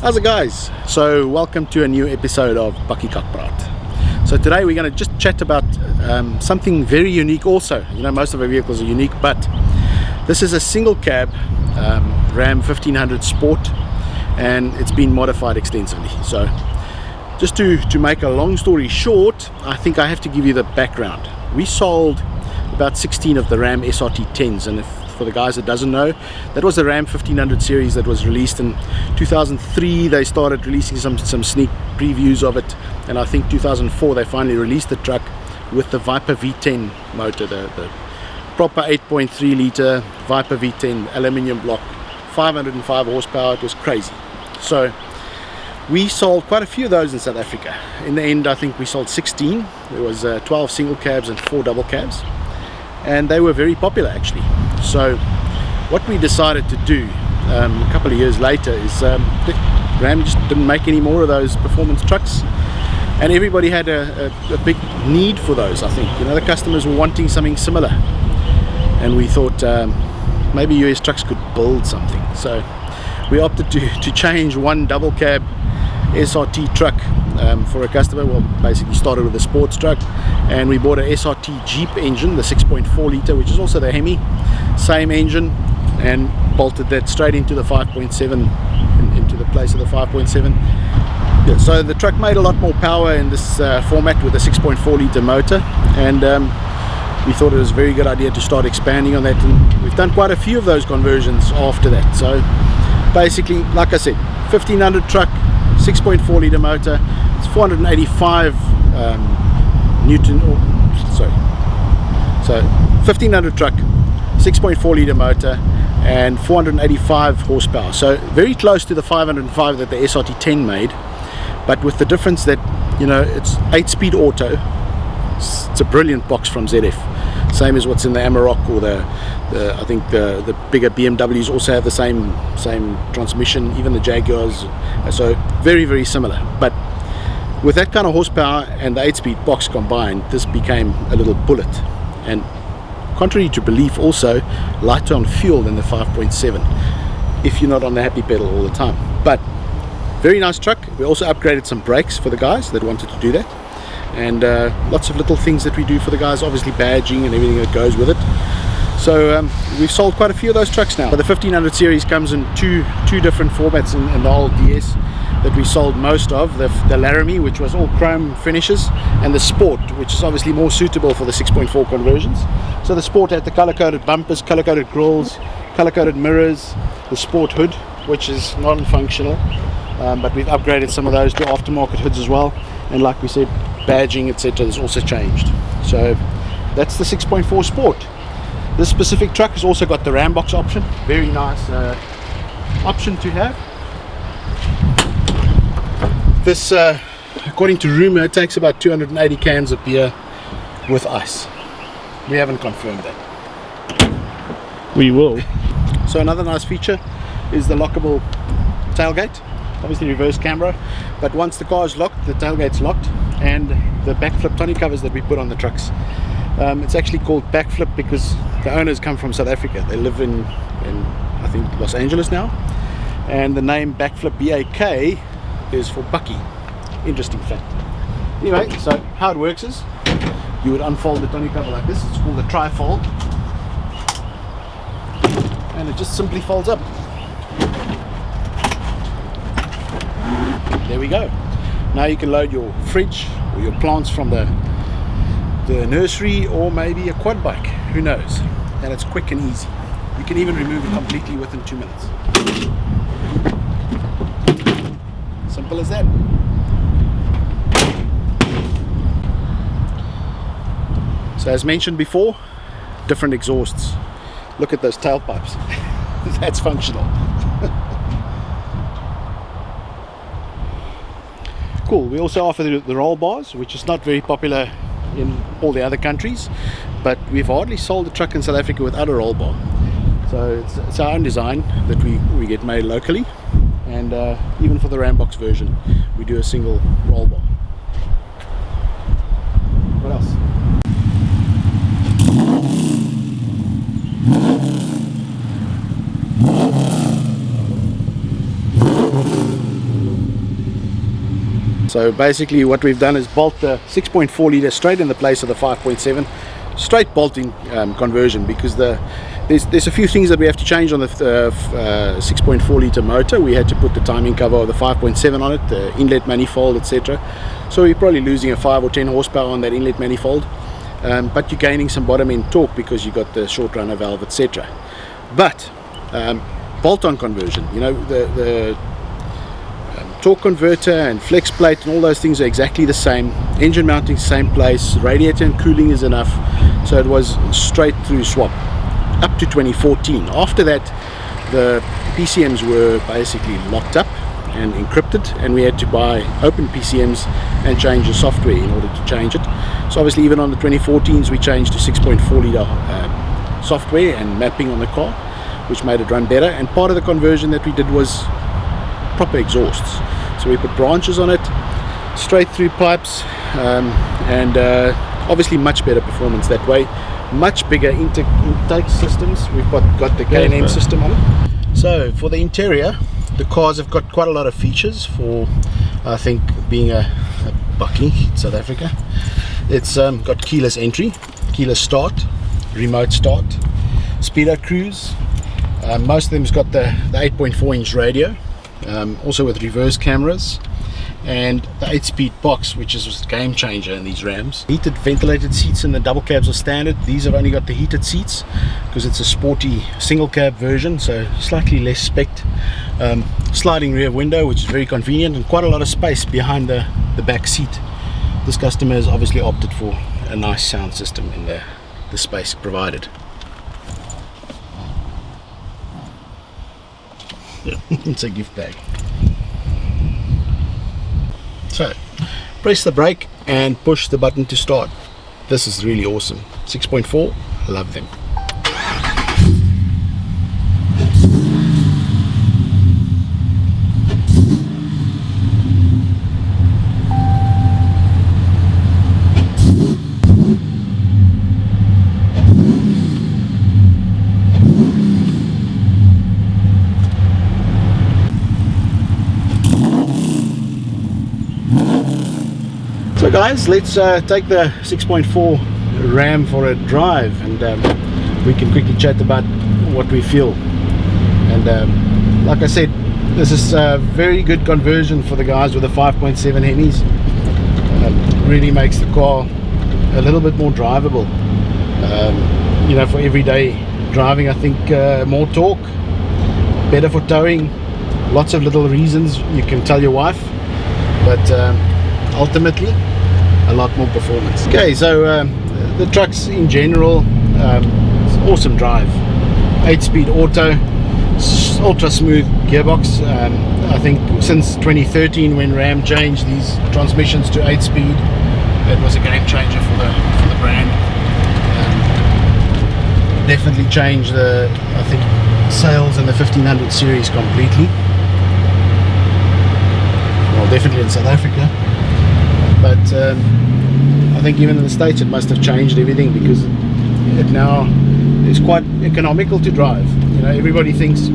How's it, guys? So welcome to a new episode of Bakkie Kakpraat. So today we're going to just chat about something very unique also. You know, most of our vehicles are unique, but this is a single cab Ram 1500 Sport, and it's been modified extensively. So just to make a long story short, I think I have to give you the background. We sold about 16 of the Ram SRT 10s, and for the guys that doesn't know, that was the Ram 1500 series that was released in 2003. They started releasing some sneak previews of it, and I think 2004 they finally released the truck with the Viper V10 motor, the proper 8.3 litre Viper V10 aluminium block, 505 horsepower. It was crazy. So we sold quite a few of those in South Africa. In the end, I think we sold 16. There was 12 single cabs and 4 double cabs, and they were very popular actually. So what we decided to do a couple of years later is Ram just didn't make any more of those performance trucks, and everybody had a big need for those. I think, you know, the customers were wanting something similar, and we thought maybe US Trucks could build something. So we opted to change one double cab SRT truck for a customer. Well, basically started with a sports truck, and we bought a SRT Jeep engine, the 6.4 litre, which is also the Hemi, same engine, and bolted that straight into the 5.7, into the place of the 5.7. Yeah, so the truck made a lot more power in this format with a 6.4 litre motor, and we thought it was a very good idea to start expanding on that, and we've done quite a few of those conversions after that. So basically, like I said, 1500 truck, 6.4 litre motor, it's 485 Newton, so 1500 truck, 6.4 litre motor, and 485 horsepower. So very close to the 505 that the SRT 10 made, but with the difference that, you know, it's 8-speed auto. It's a brilliant box from ZF, same as what's in the Amarok, or I think the bigger BMWs also have the same transmission, even the Jaguars. So very, very similar, but with that kind of horsepower and the 8-speed box combined, this became a little bullet, and contrary to belief, also lighter on fuel than the 5.7 if you're not on the happy pedal all the time. But very nice truck. We also upgraded some brakes for the guys that wanted to do that, and lots of little things that we do for the guys, obviously badging and everything that goes with it. So we've sold quite a few of those trucks now. But the 1500 series comes in two different formats in the old DS that we sold most of, the Laramie, which was all chrome finishes, and the Sport, which is obviously more suitable for the 6.4 conversions. So the Sport had the color-coded bumpers, color-coded grills, color-coded mirrors, the Sport hood, which is non-functional, but we've upgraded some of those to aftermarket hoods as well, and like we said, badging, etc. has also changed. So that's the 6.4 Sport. This specific truck has also got the Ram box option. Very nice option to have. This, according to rumor, takes about 280 cans of beer with ice. We haven't confirmed that. We will. So another nice feature is the lockable tailgate. Obviously reverse camera, but once the car is locked, the tailgate's locked, and the backflip tonneau covers that we put on the trucks. It's actually called backflip because the owners come from South Africa. They live in I think Los Angeles now, and the name backflip, BAK, is for Bakkie. Interesting fact. Anyway, so how it works is you would unfold the tonneau cover like this. It's called a trifold. and it just simply folds up. There we go. Now you can load your fridge or your plants from the nursery, or maybe a quad bike, who knows. And it's quick and easy. You can even remove it completely within 2 minutes. Simple as that. So as mentioned before, different exhausts. Look at those tailpipes. That's functional. Cool. We also offer the roll bars, which is not very popular in all the other countries, but we've hardly sold a truck in South Africa without a roll bar. So it's our own design that we get made locally, and even for the Ram box version we do a single roll bar. What else? So basically what we've done is bolt the 6.4 litre straight in the place of the 5.7, straight bolting conversion, because there's a few things that we have to change on the 6.4 litre motor. We had to put the timing cover of the 5.7 on it, the inlet manifold, etc. So you're probably losing a 5 or 10 horsepower on that inlet manifold, but you're gaining some bottom end torque because you got the short runner valve, etc. But bolt-on conversion, you know, the torque converter and flex plate and all those things are exactly the same. Engine mounting same place, radiator and cooling is enough. So it was straight through swap up to 2014. After that, the PCMs were basically locked up and encrypted, and we had to buy open PCMs and change the software in order to change it. So obviously even on the 2014s we changed to 6.4 litre software and mapping on the car, which made it run better. And part of the conversion that we did was proper exhausts. So we put branches on it, straight through pipes, and obviously much better performance that way. Much bigger intake systems. We've got the K&M system on it. So for the interior, the cars have got quite a lot of features for, I think, being a bucky in South Africa. It's got keyless entry, keyless start, remote start, speedo cruise. Most of them's got the 8.4 inch radio, also with reverse cameras, and the 8-speed box, which is a game changer in these Rams. Heated ventilated seats in the double cabs are standard. These have only got the heated seats because it's a sporty single cab version, so slightly less spec'd. Sliding rear window, which is very convenient, and quite a lot of space behind the back seat. This customer has obviously opted for a nice sound system in the space provided. It's a gift bag. So press the brake and push the button to start. This is really awesome. 6.4, love them. So guys, let's take the 6.4 Ram for a drive, and we can quickly chat about what we feel. And like I said, this is a very good conversion for the guys with the 5.7 Hemis. Really makes the car a little bit more drivable. You know, for everyday driving, I think more torque, better for towing, lots of little reasons you can tell your wife, but ultimately a lot more performance. Okay, so the trucks in general, it's an awesome drive. 8-speed auto, ultra smooth gearbox. I think since 2013, when Ram changed these transmissions to 8-speed, it was a game changer for the brand. Definitely changed the, I think, sales in the 1500 series completely. Well, definitely in South Africa. But I think even in the States it must have changed everything, because it now is quite economical to drive. You know, everybody thinks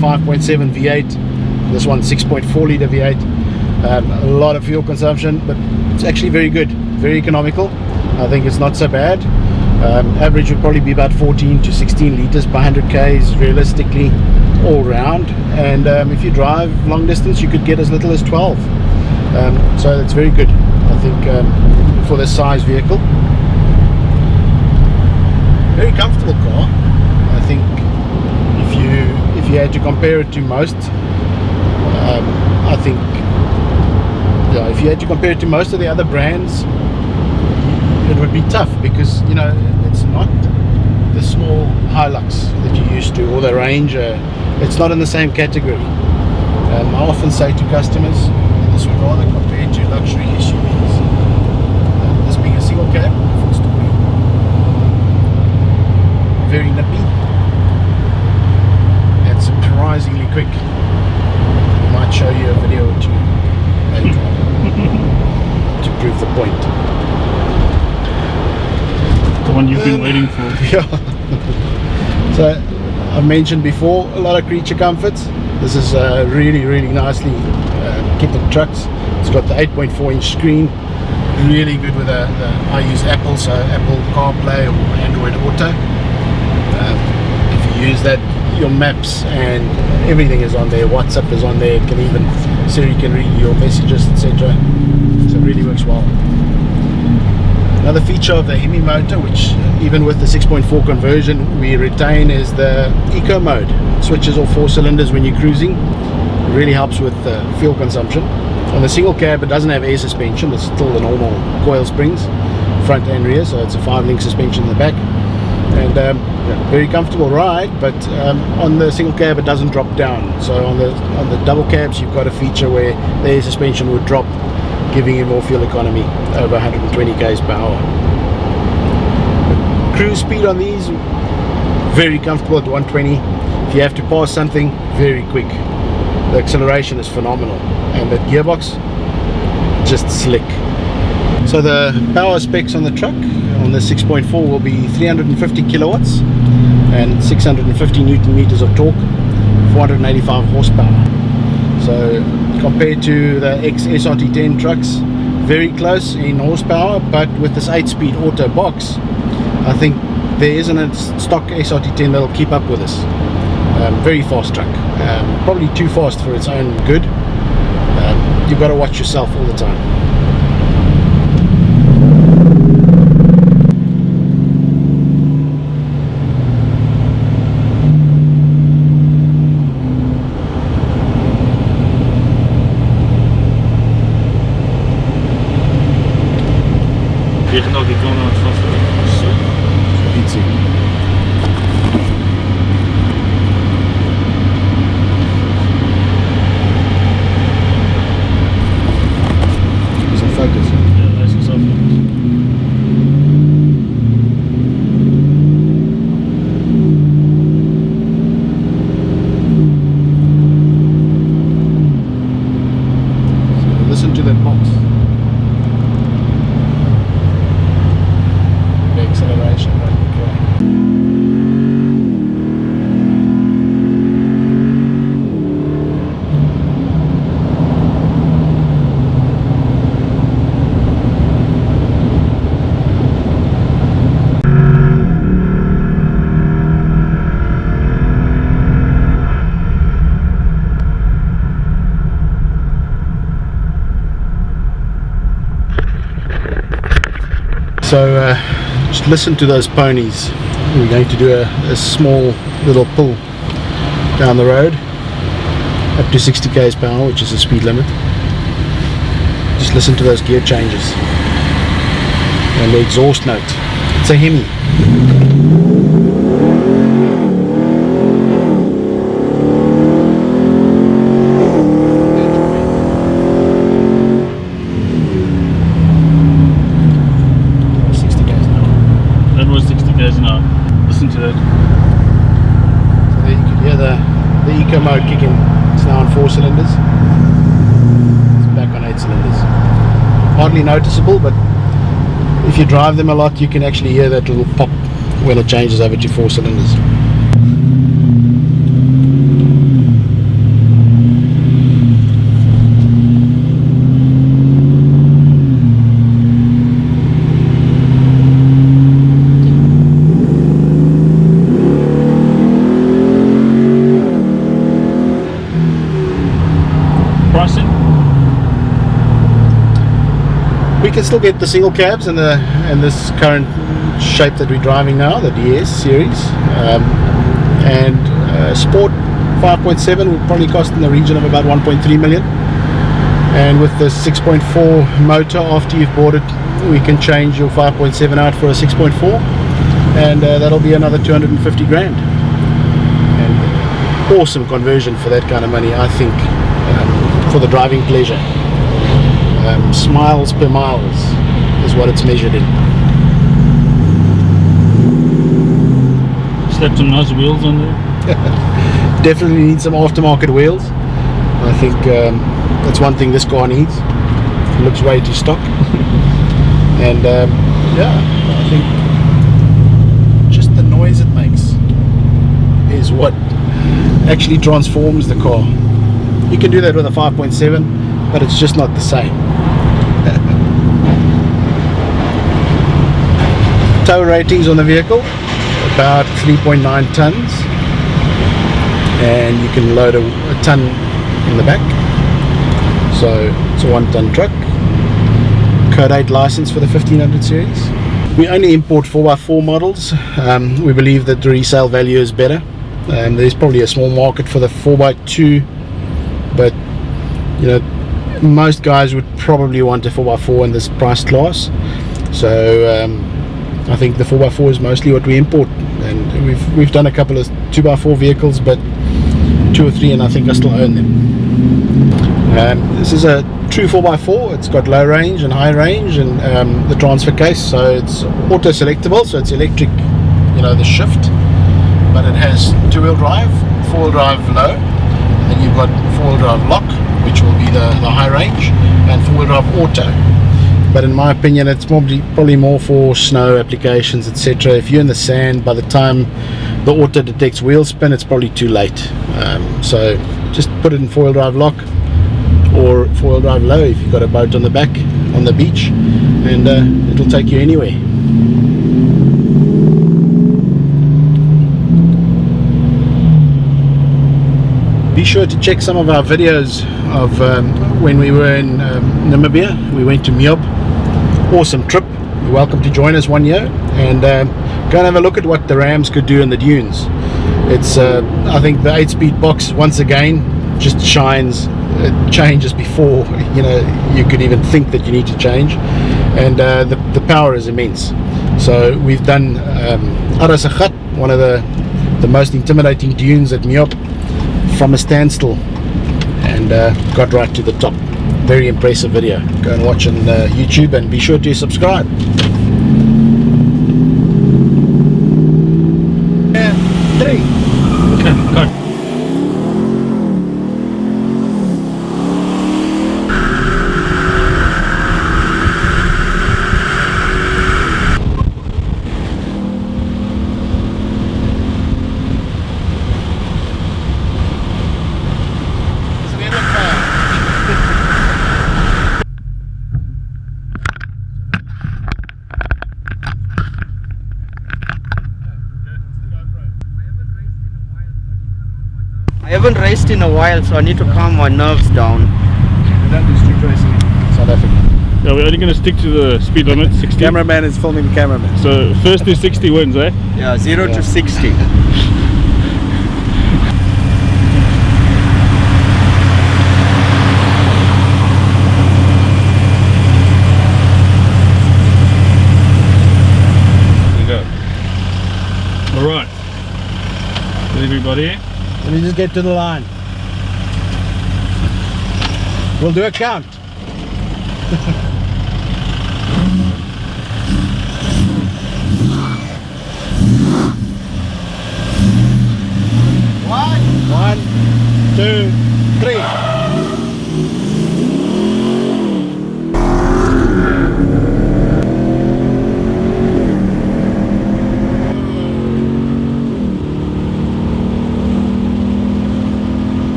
5.7 V8, this one 6.4 litre V8, a lot of fuel consumption, but it's actually very good, very economical. I think it's not so bad. Average would probably be about 14 to 16 liters per 100 k's realistically all round, and if you drive long distance you could get as little as 12. So that's very good, I think, for this size vehicle. Very comfortable car. I think if you had to compare it to most, I think, yeah, if you had to compare it to most of the other brands, it would be tough, because, you know, it's not the small HiLux that you're used to, or the Ranger. It's not in the same category. I often say to customers, this would rather compare to luxury SUVs. This being a single cab, full story, very nippy and surprisingly quick. I might show you a video or two later on to prove the point. The one you've been waiting for. Yeah. So I've mentioned before, a lot of creature comforts. This is really nicely kitted trucks. It's got the 8.4-inch screen, really good with I use Apple, so Apple CarPlay or Android Auto. If you use that, your maps and everything is on there. WhatsApp is on there. It can even, Siri can read your messages, etc. So it really works well. Another feature of the Hemi motor, which even with the 6.4 conversion we retain, is the eco mode. It switches off 4 cylinders when you're cruising. It really helps with fuel consumption. On the single cab it doesn't have air suspension, it's still the normal coil springs, front and rear, so it's a 5-link suspension in the back. And very comfortable ride, but on the single cab it doesn't drop down. So on the double cabs you've got a feature where the air suspension would drop, giving you more fuel economy, over 120 k's per hour. Cruise speed on these, very comfortable at 120. If you have to pass something, very quick. The acceleration is phenomenal, and the gearbox, just slick. So the power specs on the truck, on the 6.4, will be 350 kilowatts and 650 newton meters of torque, 485 horsepower. So compared to the ex-SRT10 trucks, very close in horsepower, but with this 8-speed auto box, I think there isn't a stock SRT10 that'll keep up with this. Very fast truck, probably too fast for its own good. You've got to watch yourself all the time. Je gaat ook die kant aan het vast. Iets zien. Is een focus. Ja, hij is zelf. So listen to that box. Acceleration, right? Okay. So just listen to those ponies. We're going to do a small little pull down the road up to 60 k's per hour, which is the speed limit. Just listen to those gear changes and the exhaust note. It's a Hemi. Listen to that. So there you can hear the eco mode kicking. It's now on 4 cylinders. It's back on 8 cylinders. Hardly noticeable, but if you drive them a lot you can actually hear that little pop when it changes over to 4 cylinders. can still get the single cabs and this current shape that we're driving now, the DS series, and Sport 5.7 would probably cost in the region of about 1.3 million. And with the 6.4 motor, after you've bought it, we can change your 5.7 out for a 6.4, and that'll be another 250 grand. And awesome conversion for that kind of money, I think, for the driving pleasure. Smiles per miles is what it's measured in. Slap some nice wheels on there. Definitely need some aftermarket wheels. I think that's one thing this car needs. It looks way too stock. And yeah, I think just the noise it makes is what actually transforms the car. You can do that with a 5.7, but it's just not the same. Tow ratings on the vehicle, about 3.9 tons, and you can load a ton in the back, so it's a 1-ton truck. Code 8 license for the 1500 series. We only import 4x4 models. We believe that the resale value is better. There's probably a small market for the 4x2, but you know, most guys would probably want a 4x4 in this price class. So I think the 4x4 is mostly what we import, and we've done a couple of 2x4 vehicles, but 2 or 3, and I think I still own them. This is a true 4x4. It's got low range and high range, and the transfer case, so it's auto selectable, so it's electric, you know, the shift, but it has 2-wheel drive, 4-wheel drive low, and then you've got 4-wheel drive lock, which will be the high range, and 4-wheel drive auto. But in my opinion, it's probably more for snow applications, etc. If you're in the sand, by the time the auto detects wheel spin, it's probably too late. So just put it in 4-wheel drive lock or 4-wheel drive low if you've got a boat on the back on the beach, and it'll take you anywhere. Be sure to check some of our videos of when we were in Namibia. We went to Miob. Awesome trip. You're welcome to join us one year and go and have a look at what the Rams could do in the dunes. It's I think the 8-speed box once again just shines. It changes before you know you could even think that you need to change, and the power is immense. So we've done Arasakhat, one of the most intimidating dunes at Miob, from a standstill, and got right to the top. Very impressive video. Go and watch on YouTube, and be sure to subscribe. And 3. Okay, go. I haven't raced in a while, so I need to calm my nerves down. That is street racing in South Africa. Yeah, we're only going to stick to the speed limit, 60. Cameraman is filming the cameraman. So first to 60 wins, eh? Yeah, 0 to 60. There you go. Alright. Everybody. Let me just get to the line. We'll do a count.